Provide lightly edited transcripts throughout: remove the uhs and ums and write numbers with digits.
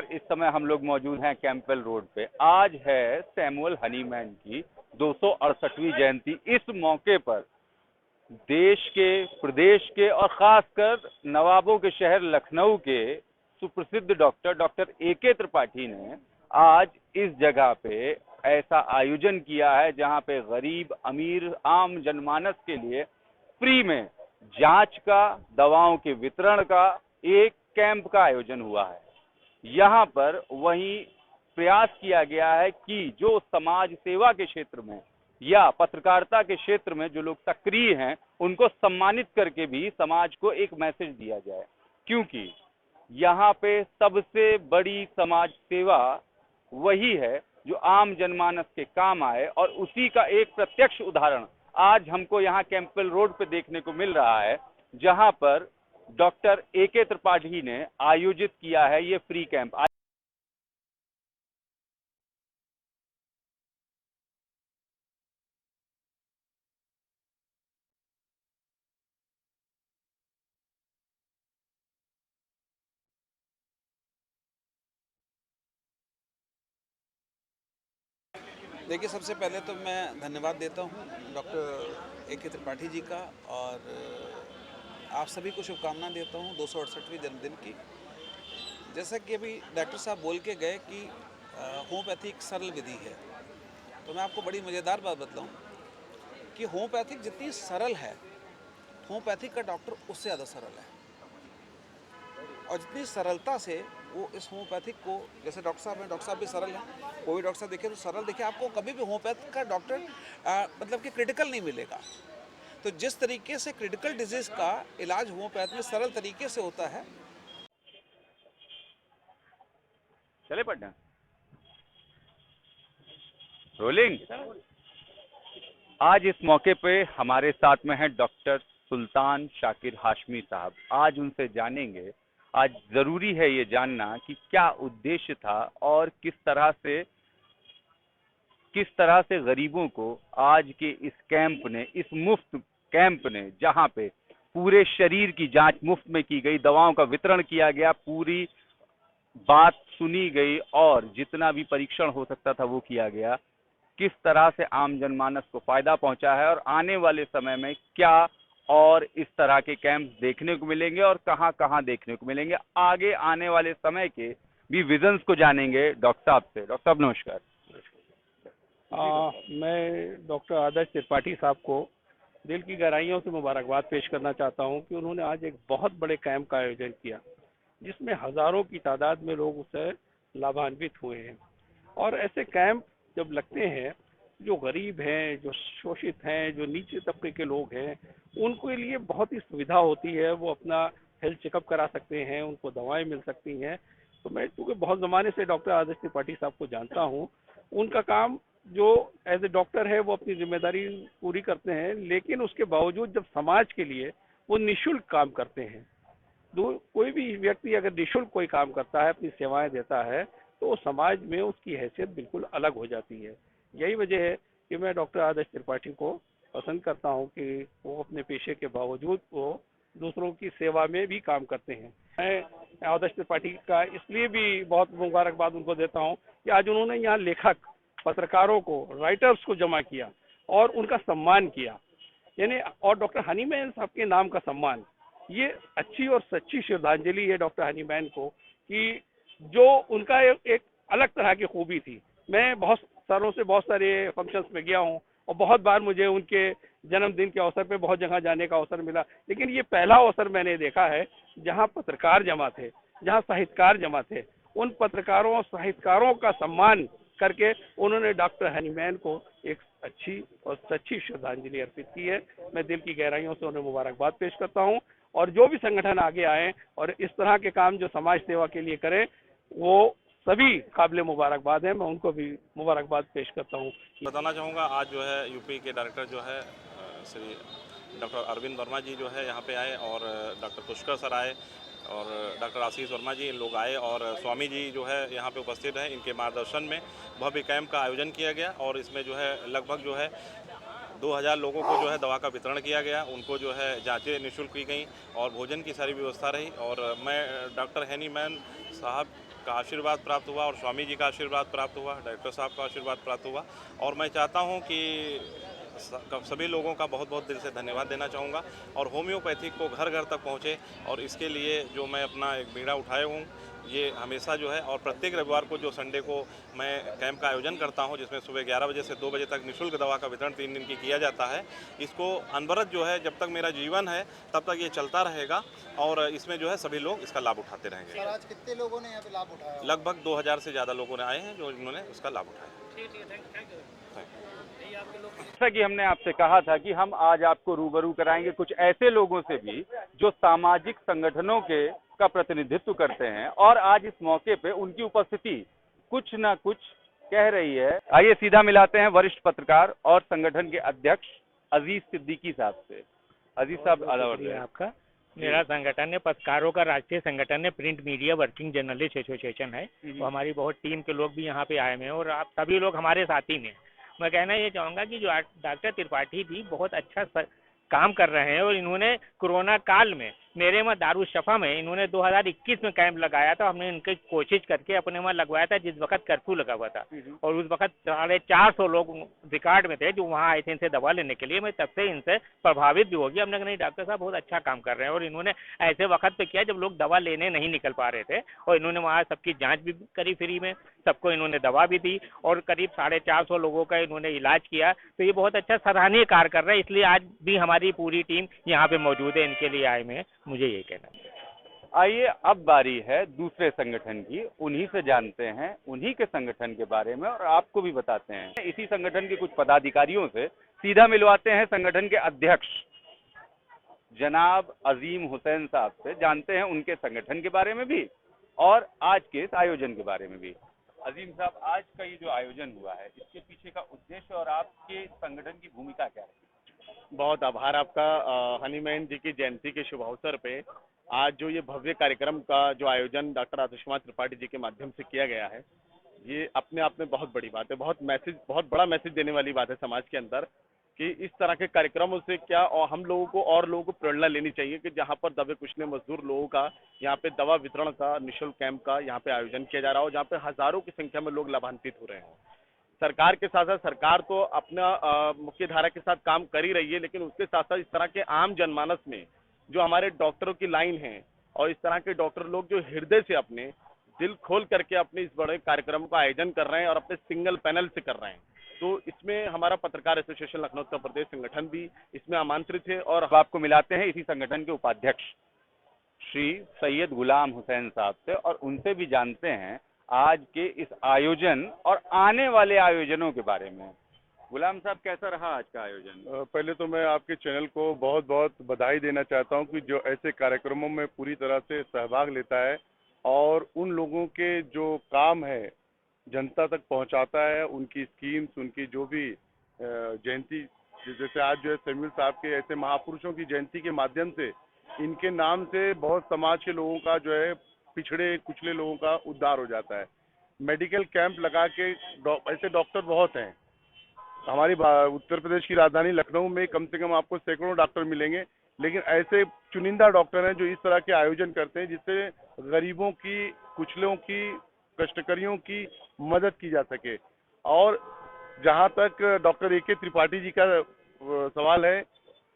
नमस्कार। इस समय हम लोग मौजूद हैं कैंपबेल रोड पे। आज है सैमुअल हनीमैन की 268वीं जयंती। इस मौके पर देश के, प्रदेश के और खासकर नवाबों के शहर लखनऊ के सुप्रसिद्ध डॉक्टर ए.के. त्रिपाठी ने आज इस जगह पे ऐसा आयोजन किया है जहां पे गरीब, अमीर, आम जनमानस के लिए फ्री में जांच का, दवाओं के वितरण का एक कैंप का आयोजन हुआ है। यहाँ पर वहीं प्रयास किया गया है कि जो समाज सेवा के क्षेत्र में या पत्रकारिता के क्षेत्र में जो लोग सक्रिय हैं उनको सम्मानित करके भी समाज को एक मैसेज दिया जाए, क्योंकि यहाँ पे सबसे बड़ी समाज सेवा वही है जो आम जनमानस के काम आए, और उसी का एक प्रत्यक्ष उदाहरण आज हमको यहाँ कैंपबेल रोड पे देखने को मिल रहा है, जहाँ पर डॉक्टर ए.के. त्रिपाठी ने आयोजित किया है ये फ्री कैंप। देखिए, सबसे पहले तो मैं धन्यवाद देता हूँ डॉक्टर ए.के. त्रिपाठी जी का, और आप सभी को शुभकामना देता हूँ 268वीं जन्मदिन की। जैसा कि अभी डॉक्टर साहब बोल के गए कि होम्योपैथी एक सरल विधि है, तो मैं आपको बड़ी मज़ेदार बात बताऊँ कि होम्योपैथिक जितनी सरल है, होम्योपैथिक का डॉक्टर उससे ज़्यादा सरल है। और जितनी सरलता से वो इस होम्योपैथिक को, जैसे डॉक्टर साहब हैं, डॉक्टर साहब भी सरल हैं, कोई डॉक्टर साहब देखे तो सरल देखे, आपको कभी भी होम्योपैथ का डॉक्टर मतलब कि क्रिटिकल नहीं मिलेगा। तो जिस तरीके से क्रिटिकल डिजीज का इलाज होम्योपैथ में सरल तरीके से होता है। चले पटना रोलिंग। आज इस मौके पे हमारे साथ में है डॉक्टर सुल्तान शाकिर हाशमी साहब। आज उनसे जानेंगे, आज जरूरी है ये जानना कि क्या उद्देश्य था और किस तरह से गरीबों को आज के इस कैंप ने, इस मुफ्त कैंप ने, जहां पे पूरे शरीर की जांच मुफ्त में की गई, दवाओं का वितरण किया गया, पूरी बात सुनी गई और जितना भी परीक्षण हो सकता था वो किया गया, किस तरह से आम जनमानस को फायदा पहुंचा है और आने वाले समय में क्या और इस तरह के कैंप देखने को मिलेंगे और कहां कहां देखने को मिलेंगे। आगे आने वाले समय के भी विजन्स को जानेंगे डॉक्टर साहब से। डॉक्टर साहब नमस्कार। मैं डॉक्टर आदर्श त्रिपाठी साहब को दिल की गहराइयों से मुबारकबाद पेश करना चाहता हूं कि उन्होंने आज एक बहुत बड़े कैंप का आयोजन किया, जिसमें हजारों की तादाद में लोग उससे लाभान्वित हुए हैं। और ऐसे कैंप जब लगते हैं, जो गरीब हैं, जो शोषित हैं, जो नीचे तबके के लोग हैं, उनके लिए बहुत ही सुविधा होती है। वो अपना हेल्थ चेकअप करा सकते हैं, उनको दवाएं मिल सकती हैं। तो मैं चूँकि बहुत ज़माने से डॉक्टर आदर्श त्रिपाठी साहब को जानता हूँ, उनका काम जो एज ए डॉक्टर है वो अपनी जिम्मेदारी पूरी करते हैं, लेकिन उसके बावजूद जब समाज के लिए वो निःशुल्क काम करते हैं, कोई भी व्यक्ति अगर निःशुल्क कोई काम करता है, अपनी सेवाएं देता है, तो समाज में उसकी हैसियत बिल्कुल अलग हो जाती है। यही वजह है कि मैं डॉक्टर आदर्श त्रिपाठी को पसंद करता हूं कि वो अपने पेशे के बावजूद वो दूसरों की सेवा में भी काम करते हैं। मैं आदर्श त्रिपाठी का इसलिए भी बहुत मुबारकबाद उनको देता हूं कि आज उन्होंने यहाँ लेखक, पत्रकारों को, राइटर्स को जमा किया और उनका सम्मान किया, यानी और डॉक्टर हनीमैन साहब के नाम का सम्मान। ये अच्छी और सच्ची श्रद्धांजलि है डॉक्टर हनीमैन को कि जो उनका एक अलग तरह की खूबी थी। मैं बहुत सालों से बहुत सारे फंक्शंस में गया हूँ और बहुत बार मुझे उनके जन्मदिन के अवसर पे बहुत जगह जाने का अवसर मिला, लेकिन ये पहला अवसर मैंने देखा है जहाँ पत्रकार जमा थे, जहाँ साहित्यकार जमा थे। उन पत्रकारों और साहित्यकारों का सम्मान करके उन्होंने डॉक्टर हनीमैन को एक अच्छी और सच्ची श्रद्धांजलि अर्पित की है। मैं दिल की गहराइयों से उन्हें मुबारकबाद पेश करता हूं, और जो भी संगठन आगे आए और इस तरह के काम जो समाज सेवा के लिए करें, वो सभी काबिल मुबारकबाद हैं। मैं उनको भी मुबारकबाद पेश करता हूं। बताना चाहूँगा, आज जो है यूपी के डायरेक्टर जो है श्री डॉक्टर अरविंद वर्मा जी जो है यहाँ पे आए, और डॉक्टर पुष्कर सर आए, और डॉक्टर आशीष वर्मा जी, इन लोग आए, और स्वामी जी जो है यहाँ पे उपस्थित हैं। इनके मार्गदर्शन में भव्य कैंप का आयोजन किया गया, और इसमें जो है लगभग जो है 2000 लोगों को जो है दवा का वितरण किया गया। उनको जो है जांचें निःशुल्क की गई और भोजन की सारी व्यवस्था रही। और मैं डॉक्टर हनीमैन साहब का आशीर्वाद प्राप्त हुआ और स्वामी जी का आशीर्वाद प्राप्त हुआ, डायरेक्टर साहब का आशीर्वाद प्राप्त हुआ। और मैं चाहता हूं कि सभी लोगों का बहुत बहुत दिल से धन्यवाद देना चाहूँगा और होम्योपैथिक को घर घर तक पहुँचे, और इसके लिए जो मैं अपना एक बीड़ा उठाए हूँ, ये हमेशा जो है, और प्रत्येक रविवार को जो संडे को मैं कैंप का आयोजन करता हूं, जिसमें सुबह 11 बजे से 2 बजे तक निःशुल्क दवा का वितरण 3 दिन की किया जाता है। इसको अनवरत जो है, जब तक मेरा जीवन है तब तक ये चलता रहेगा, और इसमें जो है सभी लोग इसका लाभ उठाते रहेंगे। सर, आज कितने लोगों ने यहाँ पे लाभ उठाया? लगभग 2000 से ज़्यादा लोगों ने आए हैं जो इन्होंने उसका लाभ उठाया। जैसा कि हमने आपसे कहा था कि हम आज आपको रूबरू कराएंगे कुछ ऐसे लोगों से भी जो सामाजिक संगठनों के का प्रतिनिधित्व करते हैं, और आज इस मौके पे उनकी उपस्थिति कुछ ना कुछ कह रही है। आइए सीधा मिलाते हैं वरिष्ठ पत्रकार और संगठन के अध्यक्ष अजीज सिद्दीकी साहब से। अजीज साहब, आपका मेरा संगठन है, पत्रकारों का राष्ट्रीय संगठन है, print media working journalist association है। तो हमारी बहुत टीम के लोग भी यहाँ पे आए हुए हैं और आप सभी लोग हमारे साथी में। मैं कहना ये चाहूँगा कि जो डॉक्टर त्रिपाठी जी बहुत अच्छा काम कर रहे हैं, और इन्होंने कोरोना काल में मेरे में दारुशफा में इन्होंने 2021 में कैंप लगाया था। हमने इनकी कोशिश करके अपने में लगवाया था जिस वक्त कर्फ्यू लगा हुआ था, और उस वक्त 450 लोग रिकॉर्ड में थे जो वहाँ आए थे इनसे दवा लेने के लिए। मैं तब से इनसे प्रभावित भी हो गया। हमने कहा नहीं, डॉक्टर साहब बहुत अच्छा काम कर रहे हैं, और इन्होंने ऐसे वक्त पे किया जब लोग दवा लेने नहीं निकल पा रहे थे, और इन्होंने वहाँ सबकी जाँच भी करी फ्री में, सबको इन्होंने दवा भी दी, और करीब 450 लोगों का इन्होंने इलाज किया। तो ये बहुत अच्छा सराहनीय कार्य कर रहे हैं, इसलिए आज भी हमारी पूरी टीम यहाँ पे मौजूद है, इनके लिए आए हैं, मुझे यही कहना है। आइए अब बारी है दूसरे संगठन की, उन्हीं से जानते हैं उन्हीं के संगठन के बारे में, और आपको भी बताते हैं। इसी संगठन के कुछ पदाधिकारियों से सीधा मिलवाते हैं संगठन के अध्यक्ष जनाब अजीम हुसैन साहब से, जानते हैं उनके संगठन के बारे में भी और आज के इस आयोजन के बारे में भी। अजीम साहब, आज का ये जो आयोजन हुआ है, इसके पीछे का उद्देश्य और आपके संगठन की भूमिका क्या है? बहुत आभार आपका। हनीमैन जी की जयंती के शुभ अवसर पे आज जो ये भव्य कार्यक्रम का जो आयोजन डॉक्टर आतिश कुमार त्रिपाठी जी के माध्यम से किया गया है, ये अपने आप में बहुत बड़ी बात है, बहुत बड़ा मैसेज देने वाली बात है समाज के अंदर कि इस तरह के कार्यक्रमों से क्या और हम लोगों को और लोगों को प्रेरणा लेनी चाहिए कि जहाँ पर दबे कुचले मजदूर लोगों का यहाँ पे दवा वितरण का निःशुल्क कैंप का यहाँ पे आयोजन किया जा रहा हो, जहाँ पे हजारों की संख्या में लोग लाभान्वित हो रहे हैं। सरकार के साथ साथ सरकार तो अपना मुख्य धारा के साथ काम कर ही रही है, लेकिन उसके साथ साथ इस तरह के आम जनमानस में जो हमारे डॉक्टरों की लाइन है, और इस तरह के डॉक्टर लोग जो हृदय से अपने दिल खोल करके अपने इस बड़े कार्यक्रम का आयोजन कर रहे हैं और अपने सिंगल पैनल से कर रहे हैं, तो इसमें हमारा पत्रकार एसोसिएशन लखनऊ उत्तर प्रदेश संगठन भी इसमें आमंत्रित है। और आपको मिलाते हैं इसी संगठन के उपाध्यक्ष श्री सैयद गुलाम हुसैन साहब से, और उनसे भी जानते हैं आज के इस आयोजन और आने वाले आयोजनों के बारे में। गुलाम साहब, कैसा रहा आज का आयोजन? पहले तो मैं आपके चैनल को बहुत बहुत बधाई देना चाहता हूं कि जो ऐसे कार्यक्रमों में पूरी तरह से सहभाग लेता है और उन लोगों के जो काम है जनता तक पहुंचाता है, उनकी स्कीम्स, उनकी जो भी जयंती, जैसे आज जो है सैमुअल साहब के ऐसे महापुरुषों की जयंती के माध्यम से इनके नाम से बहुत समाज के लोगों का जो है पिछड़े कुचले लोगों का उद्धार हो जाता है। मेडिकल कैंप लगा के ऐसे डॉक्टर बहुत हैं हमारी उत्तर प्रदेश की राजधानी लखनऊ में, कम से कम आपको सैकड़ों डॉक्टर मिलेंगे, लेकिन ऐसे चुनिंदा डॉक्टर हैं जो इस तरह के आयोजन करते हैं जिससे गरीबों की, कुचलों की, कष्टकरियों की मदद की जा सके। और जहां तक डॉक्टर ए.के. त्रिपाठी जी का सवाल है,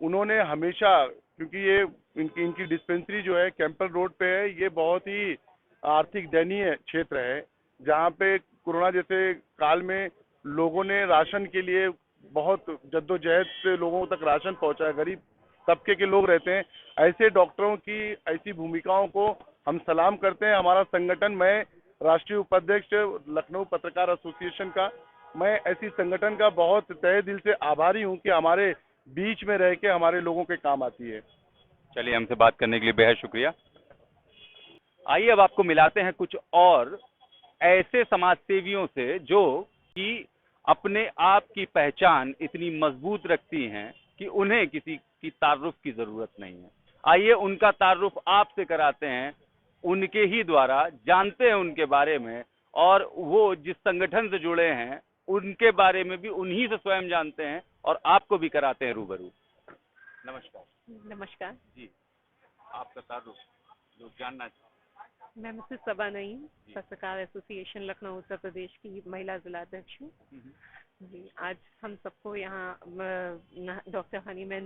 उन्होंने हमेशा, क्योंकि ये इनकी डिस्पेंसरी जो है कैंपल रोड पे है, ये बहुत ही आर्थिक दयनीय क्षेत्र है जहाँ पे कोरोना जैसे काल में लोगों ने राशन के लिए बहुत जद्दोजहद से लोगों तक राशन पहुंचाया, गरीब तबके के लोग रहते हैं। ऐसे डॉक्टरों की ऐसी भूमिकाओं को हम सलाम करते हैं। हमारा संगठन, मैं राष्ट्रीय उपाध्यक्ष लखनऊ पत्रकार एसोसिएशन का, मैं ऐसी संगठन का बहुत तहे दिल से आभारी हूं कि हमारे बीच में रह के हमारे लोगों के काम आती है। चलिए, हमसे बात करने के लिए बेहद शुक्रिया। आइए अब आपको मिलाते हैं कुछ और ऐसे समाज सेवियों से जो कि अपने आप की पहचान इतनी मजबूत रखती हैं कि उन्हें किसी की तारुफ की जरूरत नहीं है। आइए उनका तारुफ आपसे कराते हैं, उनके ही द्वारा जानते हैं उनके बारे में, और वो जिस संगठन से जुड़े हैं उनके बारे में भी उन्हीं से स्वयं जानते हैं और आपको भी कराते हैं रूबरू। नमस्कार। नमस्कार जी, आपका तारुफ लोग जानना चाहते हैं। मैं मिसेस सबा नईम, पत्रकार एसोसिएशन लखनऊ उत्तर प्रदेश की महिला जिला अध्यक्ष हूँ। जी, आज हम सबको यहाँ डॉक्टर हनीमैन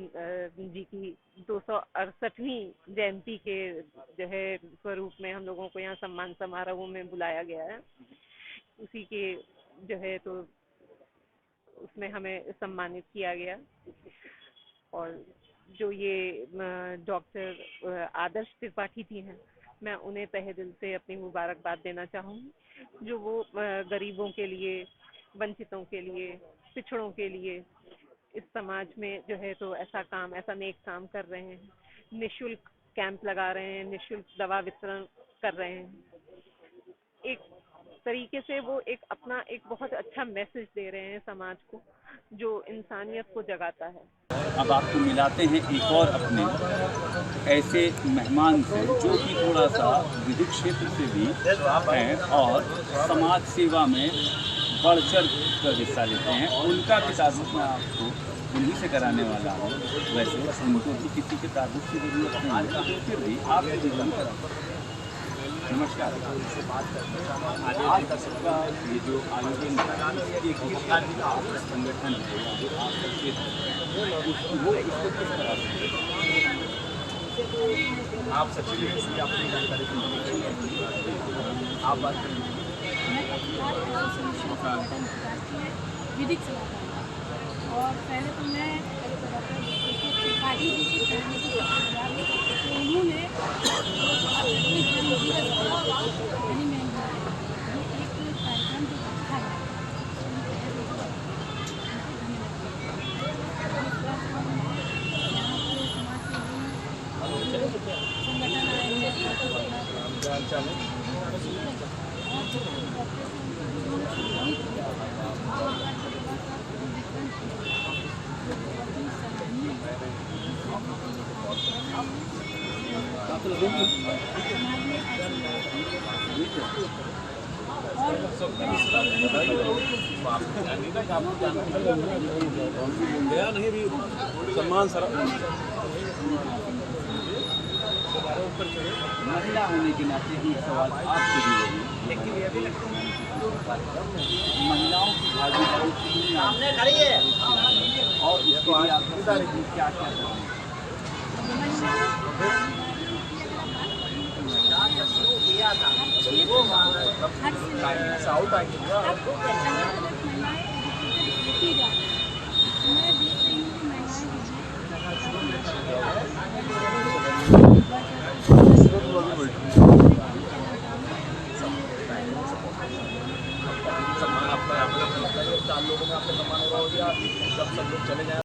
जी की 268वीं जयंती के जो है स्वरूप में हम लोगों को यहाँ सम्मान समारोह में बुलाया गया है। उसी के जो है तो उसमें हमें सम्मानित किया गया। और जो ये डॉक्टर आदर्श त्रिपाठी जी हैं, मैं उन्हें तहे दिल से अपनी मुबारकबाद देना चाहूँगी, जो वो गरीबों के लिए, वंचितों के लिए, पिछड़ों के लिए इस समाज में जो है तो ऐसा नेक काम कर रहे हैं। निःशुल्क कैंप लगा रहे हैं, निःशुल्क दवा वितरण कर रहे हैं। एक तरीके से वो अपना एक बहुत अच्छा मैसेज दे रहे हैं समाज को, जो इंसानियत को जगाता है। अब आपको मिलाते हैं एक और अपने ऐसे मेहमान से जो कि थोड़ा सा विद्युत क्षेत्र से भी हैं और समाज सेवा में बढ़ चढ़ कर हिस्सा लेते हैं। उनका भी तारुफ मैं आपको उन्हीं से कराने वाला हूँ। वैसे उनको भी किसी के तारुफ की जरूरत नहीं है, फिर भी आपको जरूर करा। नमस्कार। आज का ये जो आयोजन संगठन है जो वो इसको किस तरह से आप सचिव अपनी जानकारी आप बात करें। विधिक सलाहकार और पहले तो मैं त्रिपाठी जी की फैमिली की उन्होंने हनीमैन एक कार्यक्रम जो रखा है संगठन नहीं भी सम्मान सर महिला होने के नाते ही सवाल आपसे भी वही, महिलाओं की भागीदारी और इसके लिए आप क्या क्या साउथ मैं देख रही हूँ कि सम्मान आपका 4 लोगों में आपका सम्मान हो रहा हो गया, जब सब लोग चले जाए